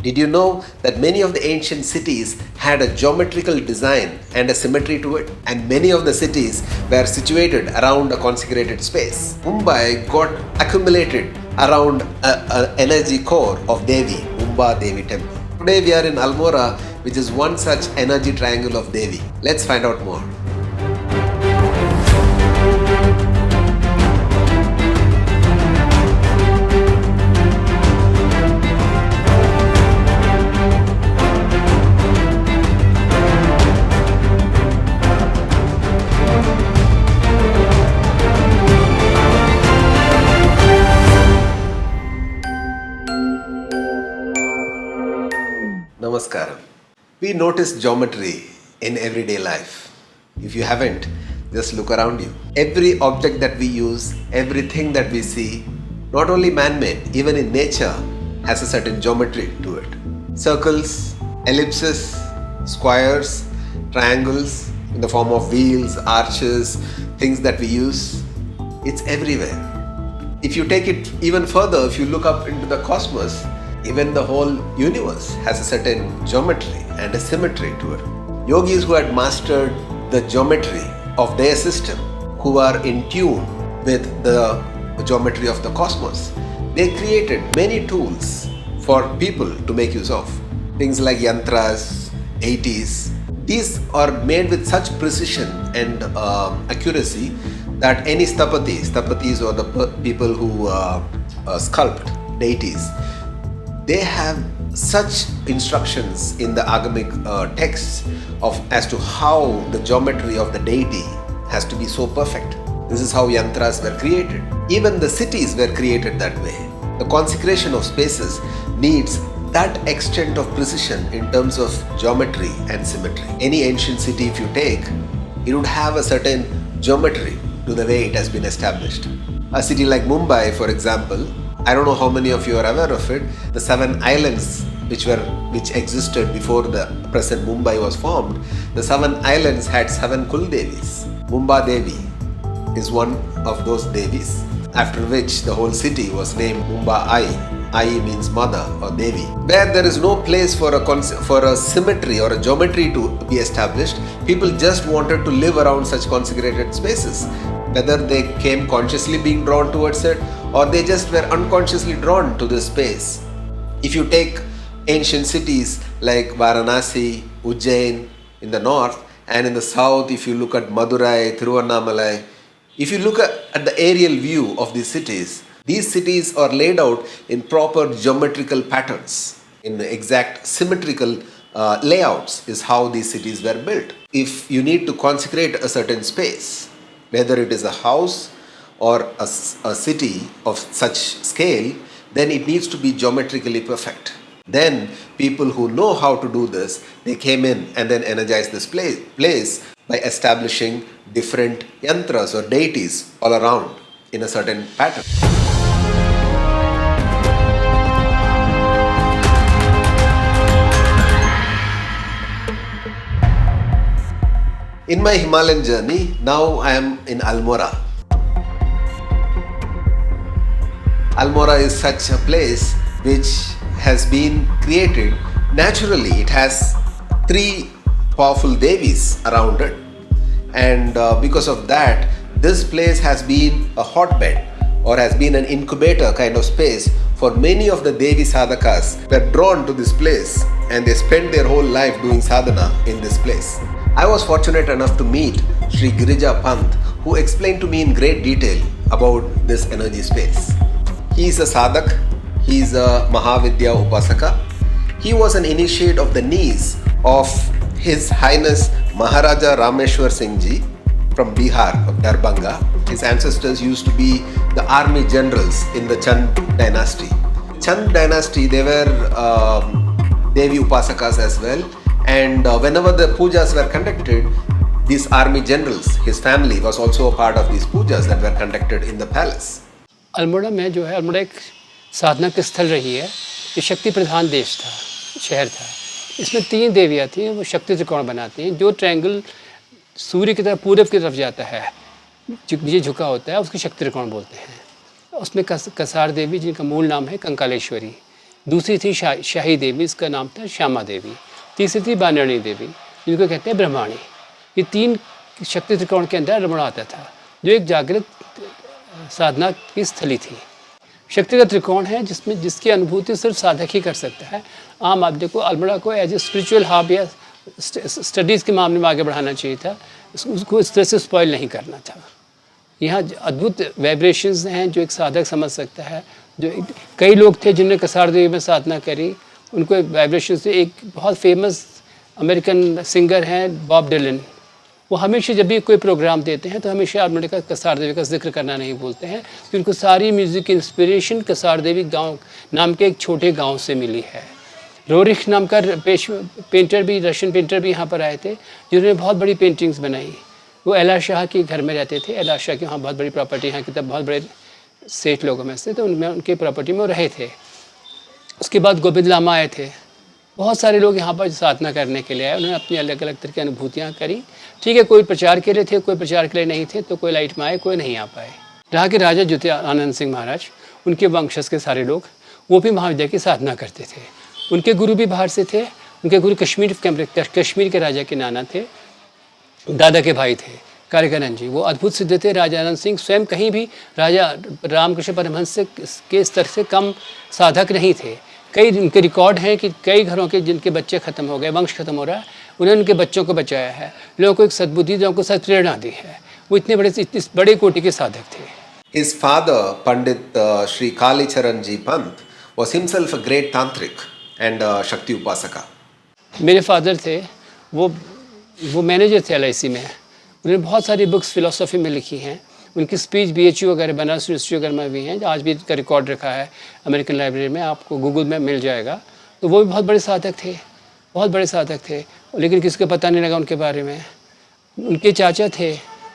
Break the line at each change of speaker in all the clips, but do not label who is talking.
Did you know that many of the ancient cities had a geometrical design and a symmetry to it? And many of the cities were situated around a consecrated space. Mumbai got accumulated around an energy core of Devi, Mumba Devi temple. Today we are in Almora, which is one such energy triangle of Devi. Let's find out more. Namaskaram. We notice geometry in everyday life. If you haven't, just look around you. Every object that we use, everything that we see, not only man-made, even in nature, has a certain geometry to it. Circles, ellipses, squares, triangles in the form of wheels, arches, things that we use, it's everywhere. If you take it even further, if you look up into the cosmos, even the whole universe has a certain geometry and a symmetry to it. Yogis who had mastered the geometry of their system, who are in tune with the geometry of the cosmos, they created many tools for people to make use of. Things like yantras, deities. These are made with such precision and accuracy that any sthapatis or the people who sculpt deities, they have such instructions in the agamic texts as to how the geometry of the deity has to be so perfect. This is how yantras were created. Even the cities were created that way. The consecration of spaces needs that extent of precision in terms of geometry and symmetry. Any ancient city, if you take, it would have a certain geometry to the way it has been established. A city like Mumbai, for example, I don't know how many of you are aware of it. The 7 islands which existed before the present Mumbai was formed, the 7 islands had 7 Kul Devis. Mumba Devi is one of those Devis, after which the whole city was named Mumba Ai. Ai means mother or Devi. Where there is no place for a symmetry or a geometry to be established, people just wanted to live around such consecrated spaces. Whether they came consciously being drawn towards it or they just were unconsciously drawn to this space. If you take ancient cities like Varanasi, Ujjain in the north, and in the south, if you look at Madurai, Thiruvannamalai, if you look at the aerial view of these cities are laid out in proper geometrical patterns, in exact symmetrical layouts is how these cities were built. If you need to consecrate a certain space, whether it is a house or a city of such scale, then it needs to be geometrically perfect. Then people who know how to do this, they came in and then energized this place by establishing different yantras or deities all around in a certain pattern. In my Himalayan journey, now I am in Almora. Almora is such a place which has been created naturally. It has 3 powerful Devis around it, and because of that, this place has been a hotbed or has been an incubator kind of space for many of the Devi sadhakas who were drawn to this place and they spent their whole life doing sadhana in this place. I was fortunate enough to meet Sri Girija Pant, who explained to me in great detail about this energy space. He is a sadhak, he is a Mahavidya Upasaka. He was an initiate of the knees of His Highness Maharaja Rameshwar Singh Ji from Bihar of Darbhanga. His ancestors used to be the army generals in the Chand dynasty. Chand dynasty, they were Devi Upasakas as well. And whenever the pujas were conducted, these army generals, his family was also a part of these pujas that were conducted in the palace.
Almora में जो है, अल्मोड़ा एक साधना की स्थल रही है। ये शक्ति प्रधान देश था, शहर था। इसमें 3 देवियाँ थी, वो शक्ति त्रिकोण बनाती हैं। जो ट्रायंगल सूर्य की तरफ पूरब की तरफ जाता है, नीचे झुका होता है, उसकी शक्ति त्रिकोण बोलते हैं। उसमें कसार देवी, जिनका मूल नाम है कंकालेश्वरी, दूसरी थी शाही देवी, इसका नाम था श्यामा देवी। तीसरी थी बानरणी देवी, जिनको कहते हैं ब्रह्माणी। ये 3 शक्ति त्रिकोण के अंदर रमण आता था, जो एक जागृत साधना की स्थली थी। शक्ति का त्रिकोण है जिसकी अनुभूति सिर्फ साधक ही कर सकता है। आम आदमी को अल्मोड़ा को एज ए स्पिरिचुअल हब या स्टडीज़ के मामले में आगे बढ़ाना चाहिए था, उसको इस तरह से स्पॉइल नहीं करना था। यहाँ अद्भुत वाइब्रेशंस हैं जो एक साधक समझ सकता है। जो कई लोग थे जिन्होंने कसार देवी में साधना करी, उनको वाइब्रेशन से एक बहुत फेमस अमेरिकन सिंगर हैं बॉब डिलन, वो हमेशा जब भी कोई प्रोग्राम देते हैं तो हमेशा अल्मोड़ा का कसार देवी का जिक्र करना नहीं भूलते हैं, कि उनको सारी म्यूज़िक की इंस्पिरेशन कसार देवी गाँव नाम के एक छोटे गाँव से मिली है। रोरिख नाम का पेंटर भी, रशियन पेंटर भी यहाँ पर आए थे, जिन्होंने बहुत बड़ी पेंटिंग्स बनाई। वो एला शाह के घर में रहते थे। एला शाह की वहाँ बहुत बड़ी प्रॉपर्टी, यहाँ की तब बहुत बड़े सेठ लोगों में से, तो उनमें उनके प्रॉपर्टी में वो रहे थे। उसके बाद गोविंद लामा आए थे। बहुत सारे लोग यहाँ पर साधना करने के लिए आए, उन्होंने अपनी अलग अलग तरह की अनुभूतियाँ करी। ठीक है, कोई प्रचार के लिए थे, कोई प्रचार के लिए नहीं थे, तो कोई लाइट में आए, कोई नहीं आ पाए। यहाँ के राजा जो थे आनंद सिंह महाराज, उनके वंशज के सारे लोग, वो भी महाविद्या की साधना करते थे। उनके गुरु भी बाहर से थे। उनके गुरु कश्मीर के राजा के नाना थे, दादा के भाई थे कारिकानंद जी। वो अद्भुत सिद्ध थे। राजा आनंद सिंह स्वयं कहीं भी राजा रामकृष्ण परमहंस के स्तर से कम साधक नहीं थे। कई उनके रिकॉर्ड हैं कि कई घरों के जिनके बच्चे ख़त्म हो गए, वंश खत्म हो रहा है, उन्होंने उनके बच्चों को बचाया है, लोगों को एक सद्बुद्धि, लोगों को सत्प्रेरणा दी है। वो इतने बड़े कोटि के साधक थे।
His father, Pandit Sri Kalicharan Ji Pant, was himself a great tantric and Shakti Upasaka.
मेरे फादर थे, वो मैनेजर थे LIC में। उन्होंने बहुत सारी बुक्स फिलोसफी में लिखी हैं। उनकी स्पीच BHU वगैरह, बनारस यूनिवर्सिटी वगैरह में भी हैं, आज भी इसका रिकॉर्ड रखा है अमेरिकन लाइब्रेरी में, आपको गूगल में मिल जाएगा। तो वो भी बहुत बड़े साधक थे, बहुत बड़े साधक थे, लेकिन किसी को पता नहीं लगा उनके बारे में। उनके चाचा थे,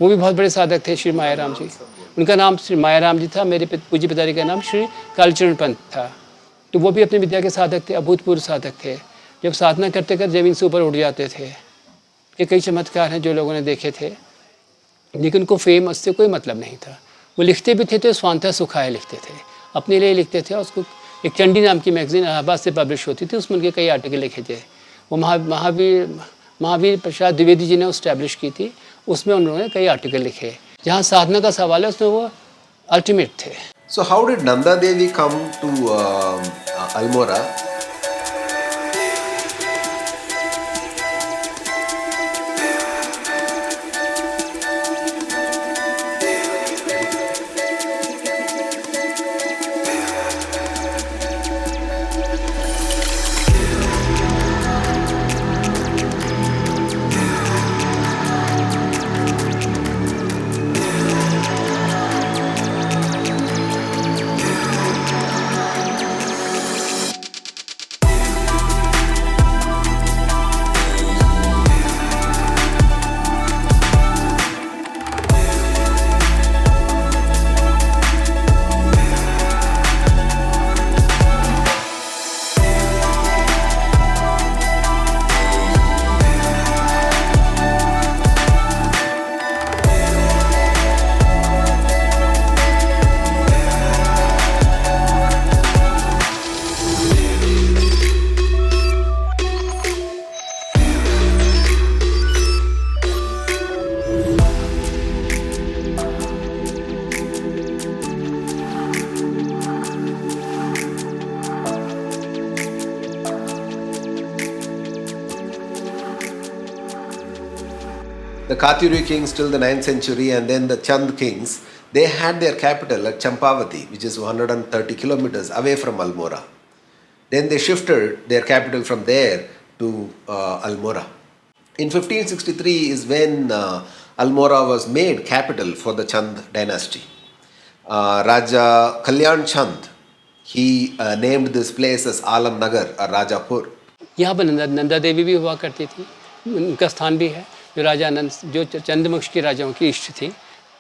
वो भी बहुत बड़े साधक थे, श्री मायाराम जी। उनका नाम श्री मायाराम जी था, मेरे पूज्य पिताजी का नाम श्री कालीचरण पंत था। तो वो भी अपनी विद्या के साधक थे, अभूतपूर्व साधक थे। जब साधना करते करते ज़मीन से ऊपर उठ जाते थे। ये कई चमत्कार हैं जो लोगों ने देखे थे, लेकिन उनको फेम उससे कोई मतलब नहीं था। वो लिखते भी थे तो स्वांतः सुखाय लिखते थे, अपने लिए लिखते थे। उसको एक चंडी नाम की मैगजीन इलाहाबाद से पब्लिश होती थी, उसमें उनके कई आर्टिकल लिखे थे। वो महावीर प्रसाद द्विवेदी जी ने उस्टैब्लिश की थी, उसमें उन्होंने कई आर्टिकल लिखे। जहाँ साधना का सवाल है उसमें वो अल्टीमेट थे।
So how did Nanda Devi come to Almora? The Katyuri kings till the 9th century and then the Chand kings, they had their capital at Champavati, which is 130 kilometers away from Almora. Then they shifted their capital from there to Almora. In 1563 is when Almora was made capital for the Chand dynasty. Raja Kalyan Chand, he named this place as Alam Nagar or Rajapur.
यहाँ पर नंदा देवी भी हुआ करती थी, उनका स्थान भी है। जो राजा आनंद, जो चंद्रवंश के राजाओं की इष्ट थी,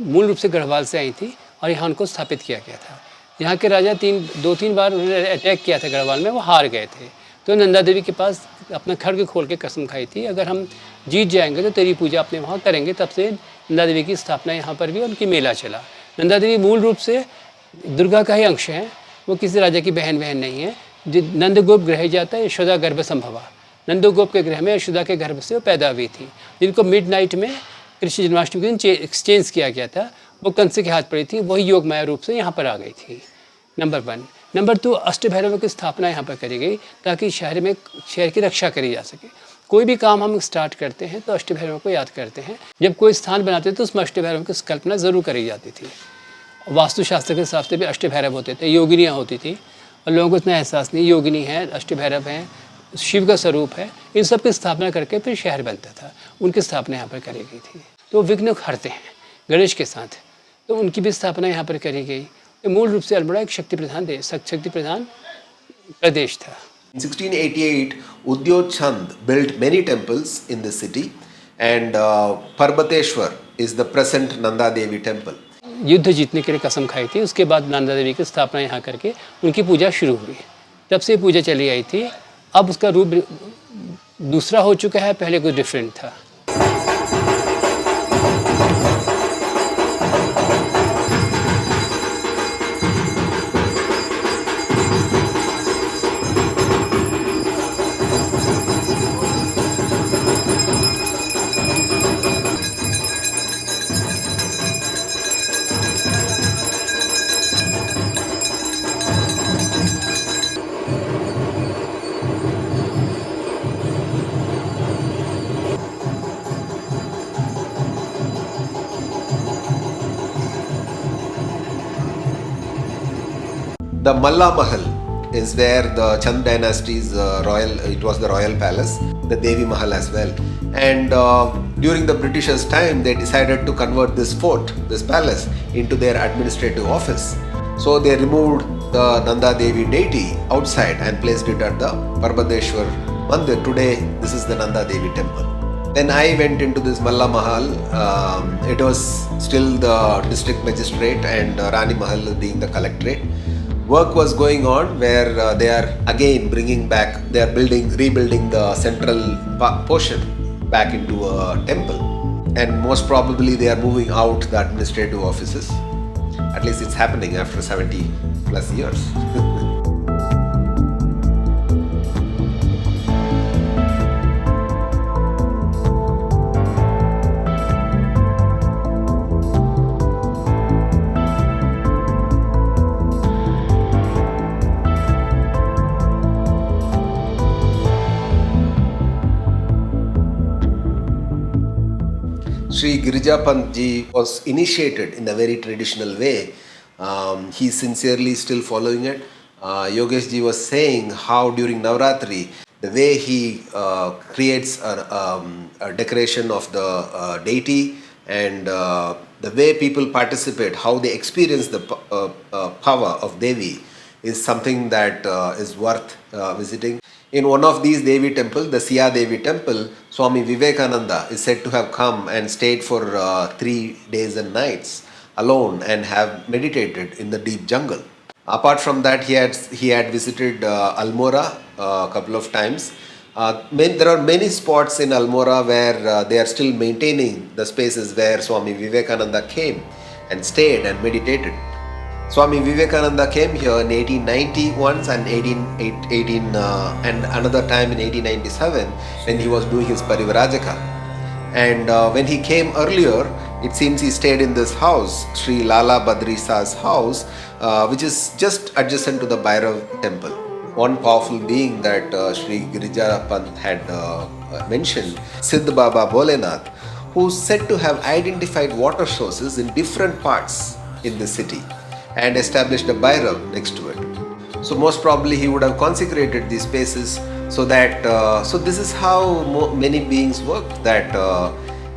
मूल रूप से गढ़वाल से आई थी और यहाँ उनको स्थापित किया गया था। यहाँ के राजा 2-3 बार उन्होंने अटैक किया था गढ़वाल में, वो हार गए थे। तो नंदा देवी के पास अपना खड्ग खोल के कसम खाई थी, अगर हम जीत जाएंगे तो तेरी पूजा अपने वहाँ करेंगे। तब से नंदा देवी की स्थापना यहाँ पर भी, उनकी मेला चला। नंदा देवी मूल रूप से दुर्गा का ही अंश है, वो किसी राजा की बहन नहीं है। नंदगोप ग्रह जाता है यशोदा गर्भ संभवा, नंदगोप के ग्रह में यशोदा के गर्भ से वो पैदा हुई थी, जिनको मिडनाइट में कृष्ण जन्माष्टमी के दिन एक्सचेंज किया गया था, वो कंस के हाथ पड़ी थी, वही योग माया रूप से यहाँ पर आ गई थी। नंबर 1। नंबर 2, अष्टभैरवों की स्थापना यहाँ पर करी गई ताकि शहर की रक्षा करी जा सके। कोई भी काम हम स्टार्ट करते हैं तो अष्टभैरवों को याद करते हैं, जब कोई स्थान बनाते तो उसमें अष्टभैरवों की कल्पना ज़रूर करी जाती थी। वास्तुशास्त्र के हिसाब से भी अष्टभैरव होते थे, योगिनियाँ होती थी, और लोगों को इतना एहसास नहीं योगिनी है, अष्टभैरव हैं, शिव का स्वरूप है, इन सब की स्थापना करके फिर शहर बनता था। उनकी स्थापना यहाँ पर करी गई थी। तो विघ्न हरते हैं गणेश के साथ, तो उनकी भी स्थापना यहाँ पर करी गई। मूल रूप से अल्मोड़ा एक शक्ति प्रधान देश, शक्ति प्रधान प्रदेश था।
In 1688, Udyot Chand built many temples in the city, and Parbateshwar is the present Nanda Devi temple.
युद्ध जीतने के लिए कसम खाई थी, उसके बाद नंदा देवी की स्थापना यहाँ करके उनकी पूजा शुरू हुई। तब से पूजा चली आई थी। अब उसका रूप दूसरा हो चुका है, पहले कुछ डिफरेंट था।
The Malla Mahal is where the Chand dynasty's it was the royal palace, the Devi Mahal as well. And during the Britishers' time, they decided to convert this fort, this palace, into their administrative office. So they removed the Nanda Devi deity outside and placed it at the Parbateshwar Mandir. Today, this is the Nanda Devi temple. Then I went into this Malla Mahal. It was still the district magistrate and Rani Mahal being the collectorate. Work was going on where they are again rebuilding the central portion back into a temple, and most probably they are moving out the administrative offices. At least it's happening after 70 plus years. Sri Girija Pant ji was initiated in a very traditional way. He's sincerely still following it. Yogesh ji was saying how during Navratri, the way he creates a decoration of the deity and the way people participate, how they experience the power of Devi is something that is worth visiting. In one of these Devi temples, the Siya Devi temple, Swami Vivekananda is said to have come and stayed for 3 days and nights alone and have meditated in the deep jungle. Apart from that, he had visited Almora a couple of times. There are many spots in Almora where they are still maintaining the spaces where Swami Vivekananda came and stayed and meditated. Swami Vivekananda came here in 1890 once and and another time in 1897 when he was doing his Parivrajaka. And when he came earlier, it seems he stayed in this house, Sri Lala Badri Sa's house, which is just adjacent to the Bhairav temple. One powerful being that Sri Girija Pant had mentioned, Siddh Baba Bholenath, who is said to have identified water sources in different parts in the city and established a Bhairav next to it. So most probably he would have consecrated these spaces so that, so this is how many beings work, that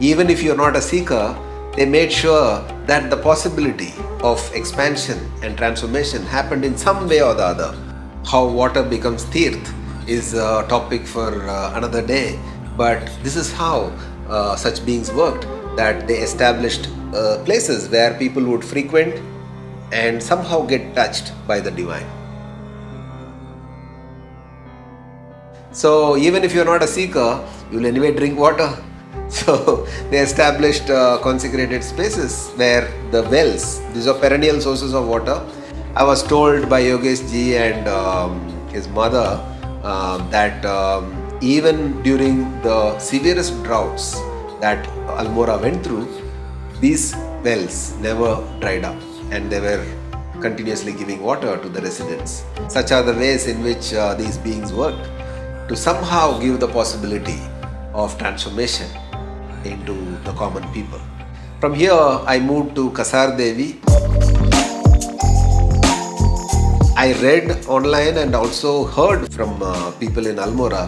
even if you're not a seeker, they made sure that the possibility of expansion and transformation happened in some way or the other. How water becomes tirth is a topic for another day, but this is how such beings worked, that they established places where people would frequent and somehow get touched by the divine. So even if you're not a seeker, you'll anyway drink water. So they established consecrated spaces where the wells, these are perennial sources of water. I was told by Yogesh ji and his mother, that even during the severest droughts that Almora went through, these wells never dried up and they were continuously giving water to the residents. Such are the ways in which these beings work to somehow give the possibility of transformation into the common people. From here, I moved to Kasar Devi. I read online and also heard from people in Almora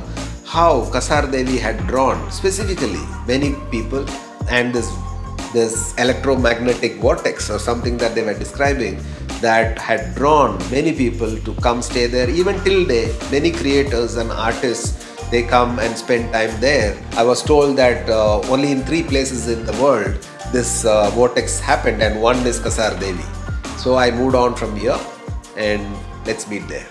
how Kasar Devi had drawn specifically many people, and this electromagnetic vortex or something that they were describing that had drawn many people to come stay there. Even till day, many creators and artists, they come and spend time there. I was told that only in 3 places in the world this vortex happened, and one is Kasar Devi. So I moved on from here and let's meet there.